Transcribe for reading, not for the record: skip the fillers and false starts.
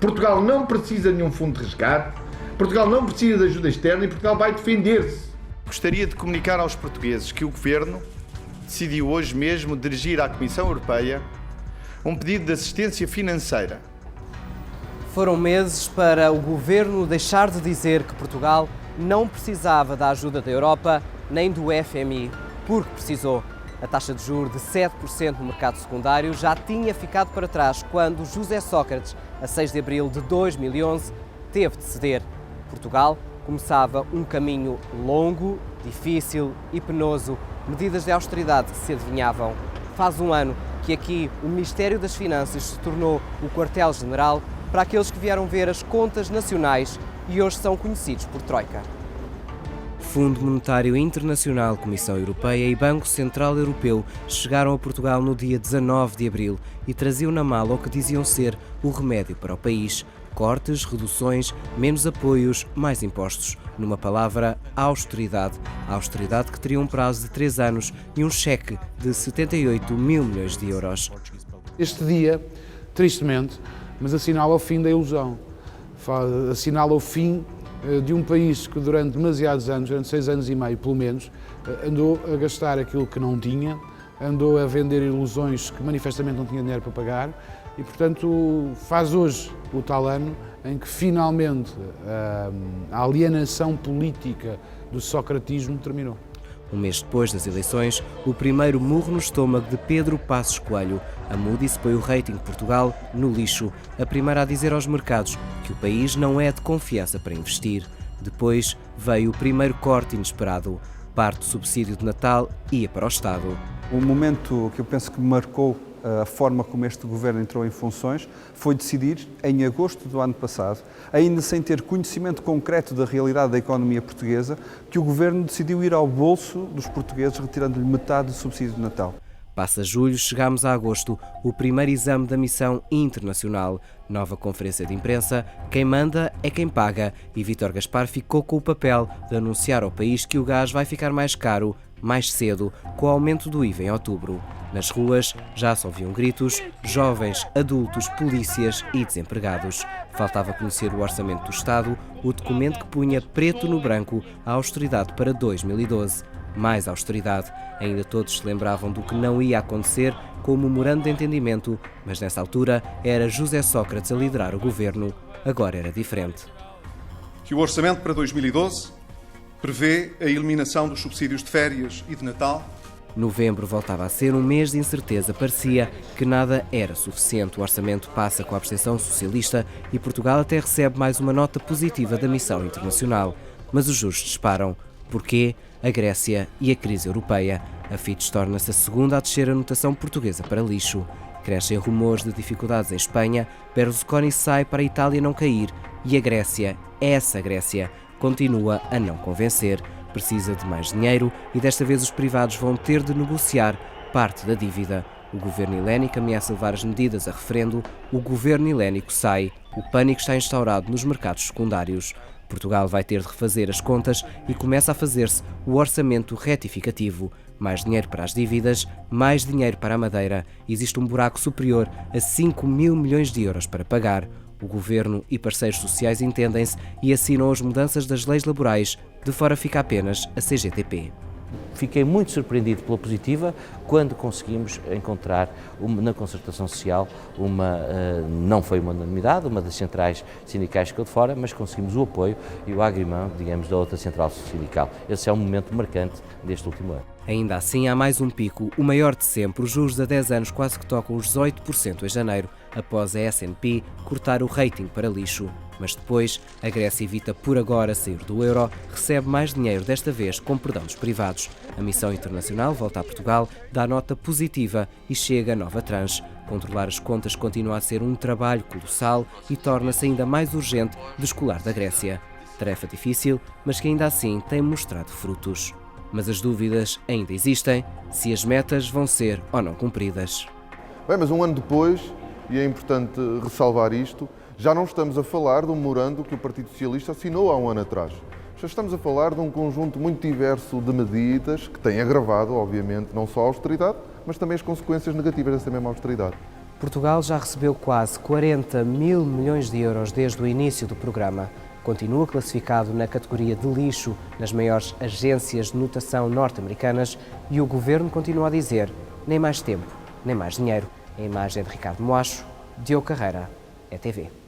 Portugal não precisa de nenhum fundo de resgate, Portugal não precisa de ajuda externa e Portugal vai defender-se. Gostaria de comunicar aos portugueses que o Governo decidiu hoje mesmo dirigir à Comissão Europeia um pedido de assistência financeira. Foram meses para o Governo deixar de dizer que Portugal não precisava da ajuda da Europa nem do FMI, porque precisou. A taxa de juros de 7% no mercado secundário já tinha ficado para trás quando José Sócrates, a 6 de abril de 2011, teve de ceder. Portugal começava um caminho longo, difícil e penoso, medidas de austeridade que se adivinhavam. Faz um ano que aqui o Ministério das Finanças se tornou o quartel-general para aqueles que vieram ver as contas nacionais e hoje são conhecidos por Troika. Fundo Monetário Internacional, Comissão Europeia e Banco Central Europeu chegaram a Portugal no dia 19 de abril e traziam na mala o que diziam ser o remédio para o país. Cortes, reduções, menos apoios, mais impostos. Numa palavra, austeridade. A austeridade que teria um prazo de 3 anos e um cheque de 78 mil milhões de euros. Este dia, tristemente, mas assinala o fim da ilusão. Assinala o fim de um país que durante demasiados anos, durante 6 anos e meio pelo menos, andou a gastar aquilo que não tinha, andou a vender ilusões que manifestamente não tinha dinheiro para pagar e, portanto, faz hoje o tal ano em que finalmente a alienação política do socratismo terminou. Um mês depois das eleições, o primeiro murro no estômago de Pedro Passos Coelho. A Moody's põe o rating de Portugal no lixo, a primeira a dizer aos mercados que o país não é de confiança para investir. Depois veio o primeiro corte inesperado. Parte do subsídio de Natal ia para o Estado. O momento que eu penso que marcou a forma como este governo entrou em funções foi decidir, em agosto do ano passado, ainda sem ter conhecimento concreto da realidade da economia portuguesa, que o governo decidiu ir ao bolso dos portugueses, retirando-lhe metade do subsídio de Natal. Passa julho, chegamos a agosto, o primeiro exame da missão internacional. Nova conferência de imprensa, quem manda é quem paga e Vítor Gaspar ficou com o papel de anunciar ao país que o gás vai ficar mais caro, mais cedo, com o aumento do IVA em outubro. Nas ruas já se ouviam gritos, jovens, adultos, polícias e desempregados. Faltava conhecer o Orçamento do Estado, o documento que punha preto no branco a austeridade para 2012. Mais austeridade. Ainda todos se lembravam do que não ia acontecer com o memorando de entendimento, mas nessa altura era José Sócrates a liderar o governo. Agora era diferente. Que o Orçamento para 2012 prevê a eliminação dos subsídios de férias e de Natal. Novembro voltava a ser um mês de incerteza. Parecia que nada era suficiente. O orçamento passa com a abstenção socialista e Portugal até recebe mais uma nota positiva da missão internacional. Mas os juros disparam. Porquê? A Grécia e a crise europeia. A Fitch torna-se a segunda a descer a notação portuguesa para lixo. Crescem rumores de dificuldades em Espanha. Berlusconi sai para a Itália não cair. E a Grécia, essa Grécia, continua a não convencer. Precisa de mais dinheiro e desta vez os privados vão ter de negociar parte da dívida. O governo helénico ameaça levar as medidas a referendo. O governo helénico sai. O pânico está instaurado nos mercados secundários. Portugal vai ter de refazer as contas e começa a fazer-se o orçamento retificativo. Mais dinheiro para as dívidas, mais dinheiro para a Madeira. Existe um buraco superior a 5 mil milhões de euros para pagar. O governo e parceiros sociais entendem-se e assinam as mudanças das leis laborais. De fora fica apenas a CGTP. Fiquei muito surpreendido pela positiva quando conseguimos encontrar na concertação social não foi uma unanimidade, uma das centrais sindicais ficou de fora, mas conseguimos o apoio e o agreement, digamos, da outra central sindical. Esse é um momento marcante deste último ano. Ainda assim, há mais um pico, o maior de sempre. Os juros a 10 anos quase que tocam os 18% em janeiro, após a S&P cortar o rating para lixo. Mas depois, a Grécia evita por agora sair do euro, recebe mais dinheiro, desta vez com perdão dos privados. A missão internacional volta a Portugal, dá nota positiva e chega a nova tranche. Controlar as contas continua a ser um trabalho colossal e torna-se ainda mais urgente descolar da Grécia. Tarefa difícil, mas que ainda assim tem mostrado frutos. Mas as dúvidas ainda existem, se as metas vão ser ou não cumpridas. Bem, mas um ano depois, e é importante ressalvar isto, já não estamos a falar do memorando que o Partido Socialista assinou há um ano atrás. Já estamos a falar de um conjunto muito diverso de medidas que têm agravado, obviamente, não só a austeridade, mas também as consequências negativas dessa mesma austeridade. Portugal já recebeu quase 40 mil milhões de euros desde o início do programa. Continua classificado na categoria de lixo nas maiores agências de notação norte-americanas e o Governo continua a dizer nem mais tempo, nem mais dinheiro. A imagem é de Ricardo Moacho, Diogo Carreira, ETV.